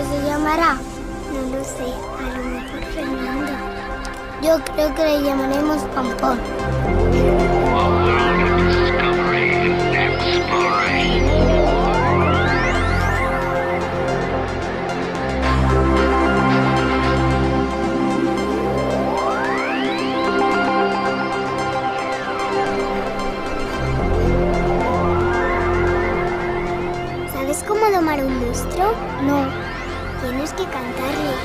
se llamará? No lo sé, a lo mejor Fernando. Yo creo que le llamaremos Pampón. ¿Sabes cómo domar un lustro? No, tienes que cantarle.